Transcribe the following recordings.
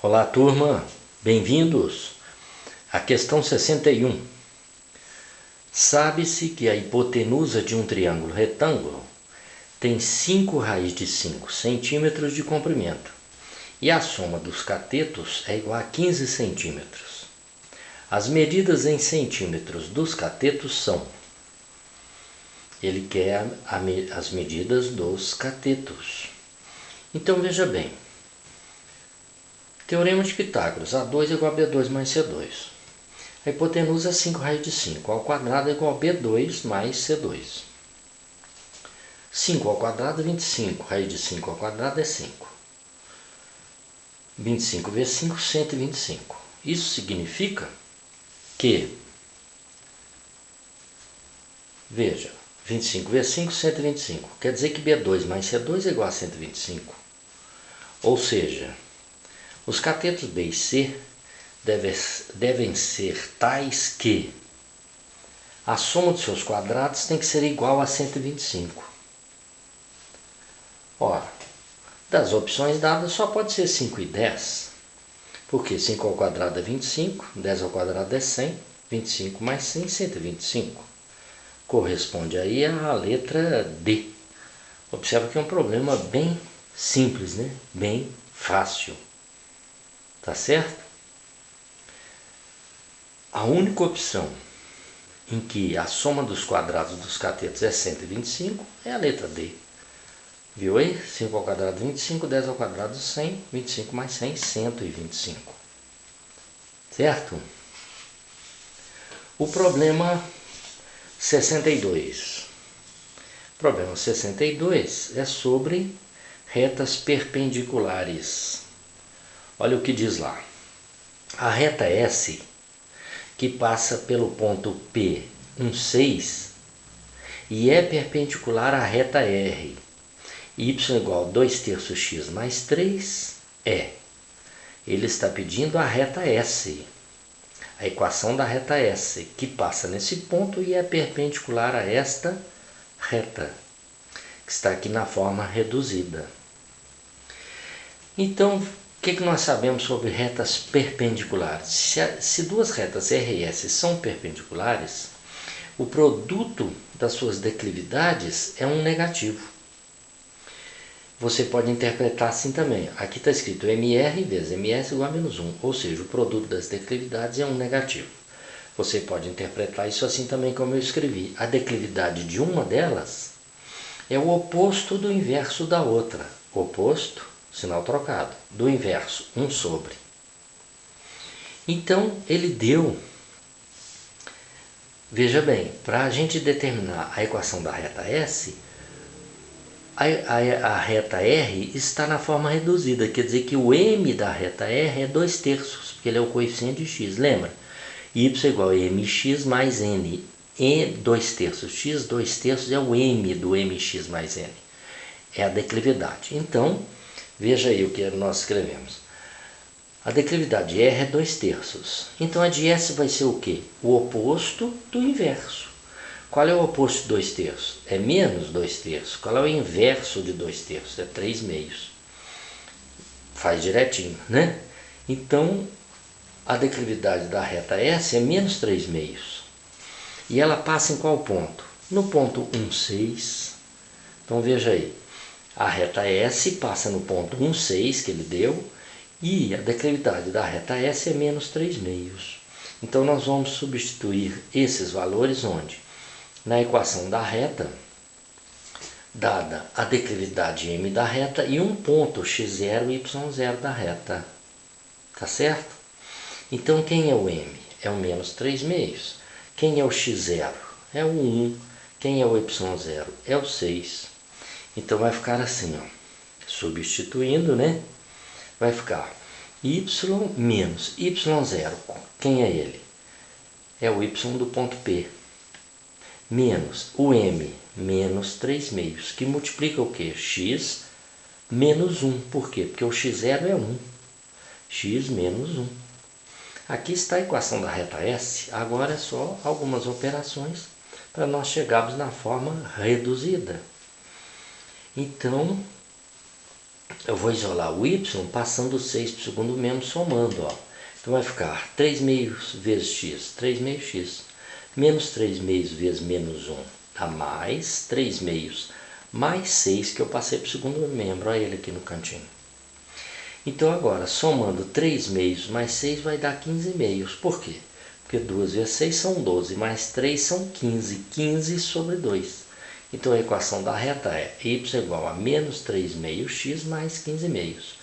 Olá, turma, bem-vindos à questão 61. Sabe-se que a hipotenusa de um triângulo retângulo tem 5 raiz de 5 centímetros de comprimento e a soma dos catetos é igual a 15 centímetros. As medidas em centímetros dos catetos são... Ele quer as medidas dos catetos. Então veja bem. Teorema de Pitágoras, A2 é igual a B2 mais C2. A hipotenusa é 5 raiz de 5, ao quadrado é igual a B2 mais C2. 5 ao quadrado é 25, raiz de 5 ao quadrado é 5. 25 vezes 5, 125. Isso significa que, veja, 25 vezes 5, 125. Quer dizer que B2 mais C2 é igual a 125. Ou seja, os catetos B e C devem ser tais que a soma de seus quadrados tem que ser igual a 125. Ora, das opções dadas só pode ser 5 e 10, porque 5 ao quadrado é 25, 10 ao quadrado é 100, 25 mais 100, 125. Corresponde aí à letra D. Observa que é um problema bem simples, né? Bem fácil. Tá certo? A única opção em que a soma dos quadrados dos catetos é 125 é a letra D. Viu aí? 5 ao quadrado 25, 10 ao quadrado 100, 25 mais 100, 125. Certo? O problema 62. O problema 62 é sobre retas perpendiculares. Olha o que diz lá. A reta S, que passa pelo ponto P, 6, e é perpendicular à reta R, y igual a 2/3 x mais 3, ele está pedindo a reta S, a equação da reta S, que passa nesse ponto e é perpendicular a esta reta, que está aqui na forma reduzida. Então, o que nós sabemos sobre retas perpendiculares? Se duas retas R e S são perpendiculares, o produto das suas declividades é um negativo. Você pode interpretar assim também. Aqui está escrito MR vezes MS igual a menos 1, ou seja, o produto das declividades é um negativo. Você pode interpretar isso assim também como eu escrevi. A declividade de uma delas é o oposto do inverso da outra. Oposto, sinal trocado, do inverso, 1 sobre. Então, ele deu, veja bem, para a gente determinar a equação da reta S, a reta R está na forma reduzida, quer dizer que o M da reta R é 2/3, porque ele é o coeficiente de x, lembra? Y igual a mx mais n, e 2/3, x 2/3 é o M do mx mais n, é a declividade. Então, veja aí o que nós escrevemos. A declividade de R é 2/3. Então a de S vai ser o quê? O oposto do inverso. Qual é o oposto de 2/3? É menos 2/3. Qual é o inverso de 2/3? É 3/2. Faz direitinho, né? Então a declividade da reta S é menos 3/2. E ela passa em qual ponto? No ponto 1,6. Então veja aí. A reta S passa no ponto 1,6 que ele deu, e a declividade da reta S é menos 3/2. Então nós vamos substituir esses valores onde? Na equação da reta, dada a declividade M da reta e um ponto x0 e y0 da reta. Tá certo? Então quem é o M? É o menos 3/2. Quem é o x0? É o 1. Quem é o y0? É o 6. Então vai ficar assim, ó, substituindo, né? Vai ficar y menos y0. Quem é ele? É o y do ponto P. Menos o m, menos 3/2, que multiplica o quê? X menos 1. Por quê? Porque o x0 é 1. X menos 1. Aqui está a equação da reta S. Agora é só algumas operações para nós chegarmos na forma reduzida. Então, eu vou isolar o y passando 6 para o segundo mesmo, somando, ó. Então vai ficar 3 meios vezes x, 3 meios x, menos 3 meios vezes menos 1, dá mais 3 meios, mais 6 que eu passei para o segundo membro, olha ele aqui no cantinho. Então agora, somando 3 meios mais 6 vai dar 15 meios, por quê? Porque 2 vezes 6 são 12, mais 3 são 15, 15 sobre 2. Então a equação da reta é y igual a menos 3 meios x mais 15 meios.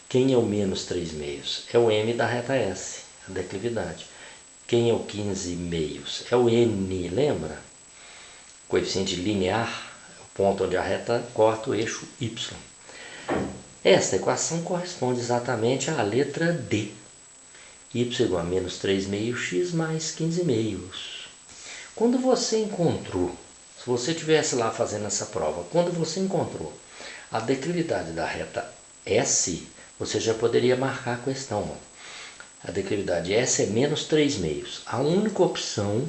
Quem é o menos 3 meios? É o m da reta S, a declividade. Quem é o 15 meios? É o n, lembra? Coeficiente linear, o ponto onde a reta corta o eixo y. Esta equação corresponde exatamente à letra D. Y igual a menos 3 meios x mais 15 meios. Quando você encontrou, se você estivesse lá fazendo essa prova, quando você encontrou a declividade da reta S, você já poderia marcar a questão. Ó. A declividade S é menos 3 meios. A única opção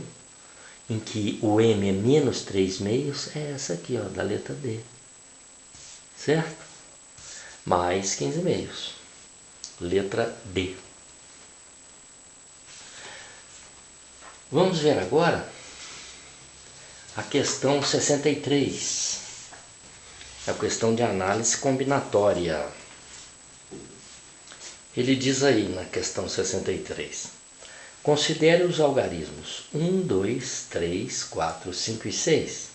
em que o m é menos 3 meios é essa aqui, ó, da letra D. Certo? Mais 15 meios. Letra D. Vamos ver agora a questão 63. A questão de análise combinatória. Ele diz aí na questão 63. Considere os algarismos 1, 2, 3, 4, 5 e 6.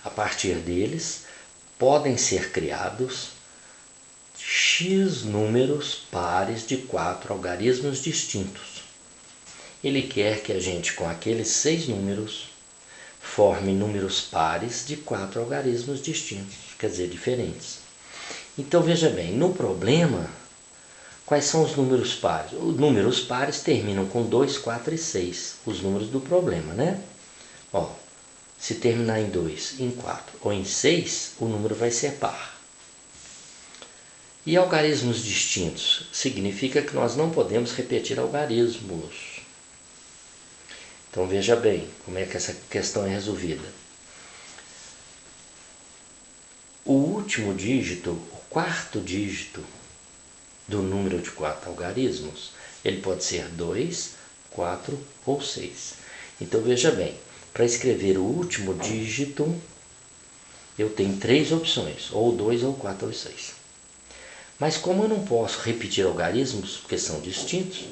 A partir deles, podem ser criados x números pares de 4 algarismos distintos. Ele quer que a gente, com aqueles 6 números, forme números pares de 4 algarismos distintos, quer dizer, diferentes. Então, veja bem, no problema, quais são os números pares? Os números pares terminam com 2, 4 e 6, os números do problema, né? Ó, se terminar em 2, em 4 ou em 6, o número vai ser par. E algarismos distintos significa que nós não podemos repetir algarismos. Então veja bem como é que essa questão é resolvida. O último dígito, o quarto dígito do número de 4 algarismos, ele pode ser 2, 4 ou 6. Então veja bem, para escrever o último dígito, eu tenho 3 opções, ou 2, ou 4, ou 6. Mas como eu não posso repetir algarismos, porque são distintos,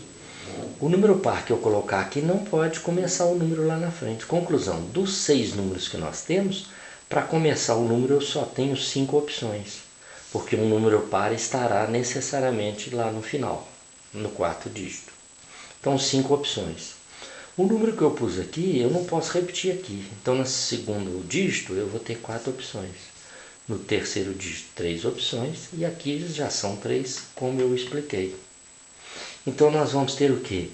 o número par que eu colocar aqui não pode começar o número lá na frente. Conclusão, dos 6 números que nós temos, para começar o número eu só tenho 5 opções, porque um número par estará necessariamente lá no final, no quarto dígito. Então 5 opções. O número que eu pus aqui, eu não posso repetir aqui. Então no segundo dígito eu vou ter 4 opções. No terceiro dígito 3 opções e aqui já são 3, como eu expliquei. Então nós vamos ter o quê?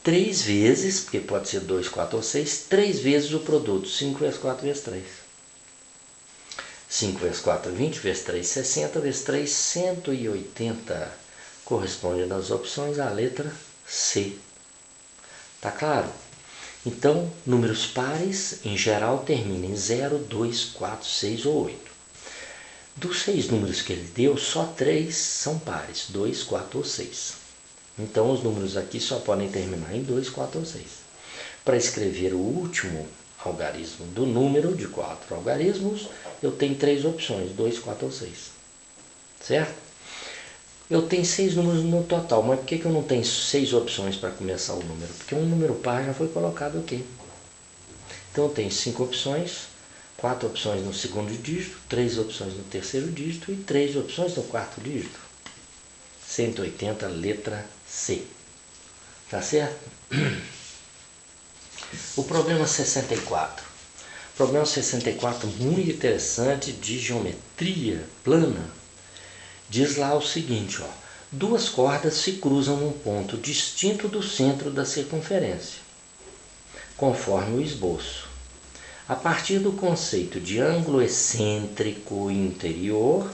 3 vezes, porque pode ser 2, 4 ou 6, 3 vezes o produto, 5 vezes 4 vezes 3. 5 vezes 4, 20, vezes 3, 60, vezes 3, 180. Corresponde nas opções à letra C. Tá claro? Então, números pares, em geral, terminam em 0, 2, 4, 6 ou 8. Dos 6 números que ele deu, só 3 são pares, 2, 4 ou 6. Então, os números aqui só podem terminar em 2, 4 ou 6. Para escrever o último algarismo do número de 4 algarismos, eu tenho 3 opções, 2, 4 ou 6. Certo? Eu tenho 6 números no total, mas por que eu não tenho 6 opções para começar o número? Porque um número par já foi colocado aqui. Então, eu tenho 5 opções, 4 opções no segundo dígito, 3 opções no terceiro dígito e 3 opções no quarto dígito. 180, letra C. Tá certo? O problema 64. Problema 64, muito interessante, de geometria plana. Diz lá o seguinte, ó. 2 cordas se cruzam num ponto distinto do centro da circunferência, conforme o esboço. A partir do conceito de ângulo excêntrico interior,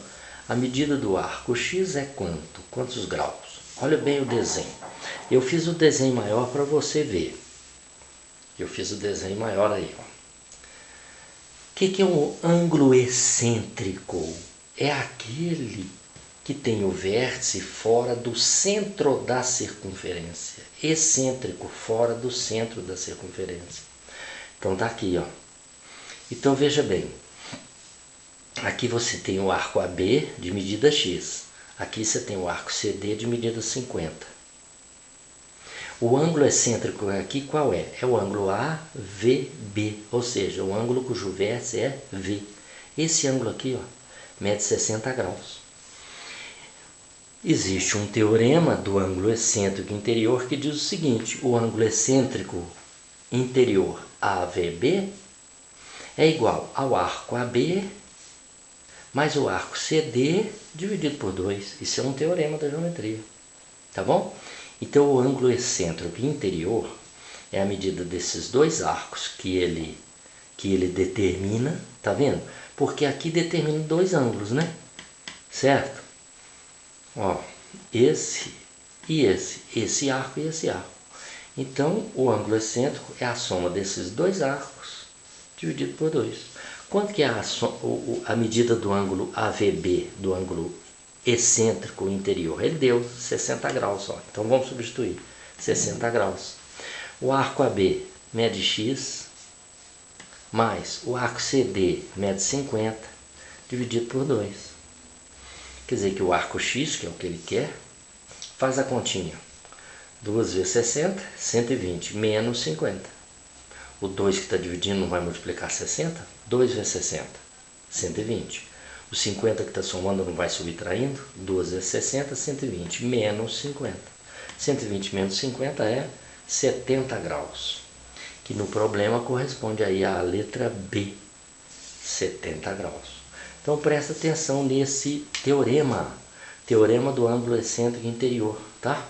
a medida do arco X é quanto? Quantos graus? Olha bem o desenho. Eu fiz o desenho maior para você ver. Eu fiz o desenho maior aí. O que é um ângulo excêntrico? é aquele que tem o vértice fora do centro da circunferência. Excêntrico, fora do centro da circunferência. Então tá aqui, ó. Então veja bem. Aqui você tem o arco AB de medida X. Aqui você tem o arco CD de medida 50. O ângulo excêntrico aqui qual é? É o ângulo AVB, ou seja, o ângulo cujo vértice é V. Esse ângulo aqui, ó, mede 60 graus. Existe um teorema do ângulo excêntrico interior que diz o seguinte: o ângulo excêntrico interior AVB é igual ao arco AB mais o arco CD dividido por 2. Isso é um teorema da geometria. Tá bom? Então o ângulo excêntrico interior é a medida desses dois arcos que ele determina. Tá vendo? Porque aqui determina dois ângulos, né? Certo? Ó, esse e esse arco e esse arco. Então o ângulo excêntrico é a soma desses dois arcos dividido por 2. Quanto que é a medida do ângulo AVB, do ângulo excêntrico interior? Ele deu 60 graus só. Então vamos substituir 60 graus. O arco AB mede X, mais o arco CD mede 50, dividido por 2. Quer dizer que o arco X, que é o que ele quer, faz a continha. 2 vezes 60, 120, menos 50. O 2 que está dividindo não vai multiplicar 60? 2 vezes 60, 120. O 50 que está somando não vai subtraindo? 2 vezes 60, 120, menos 50. 120 menos 50 é 70 graus. Que no problema corresponde aí à letra B, 70 graus. Então presta atenção nesse teorema. Teorema do ângulo excêntrico interior, tá?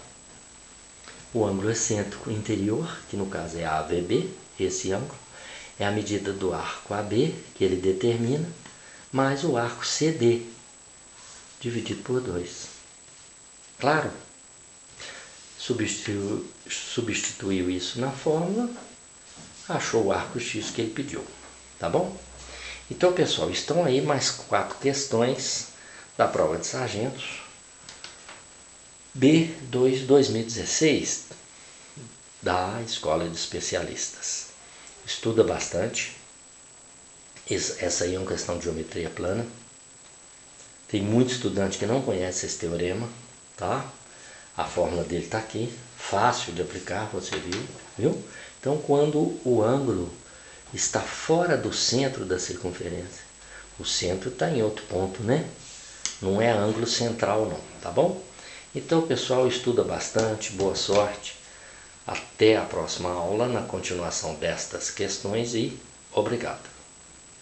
O ângulo excêntrico interior, que no caso é AVB, esse ângulo, é a medida do arco AB, que ele determina, mais o arco CD, dividido por 2. Claro? Substituiu isso na fórmula, achou o arco X que ele pediu. Tá bom? Então, pessoal, estão aí mais 4 questões da prova de sargentos B2 2016 da Escola de Especialistas. Estuda bastante. Essa aí é uma questão de geometria plana. Tem muito estudante que não conhece esse teorema, tá? A fórmula dele está aqui, fácil de aplicar, você viu? Então, quando o ângulo está fora do centro da circunferência, o centro está em outro ponto, né? Não é ângulo central não, tá bom? Então, pessoal, estuda bastante, boa sorte. Até a próxima aula na continuação destas questões e obrigado.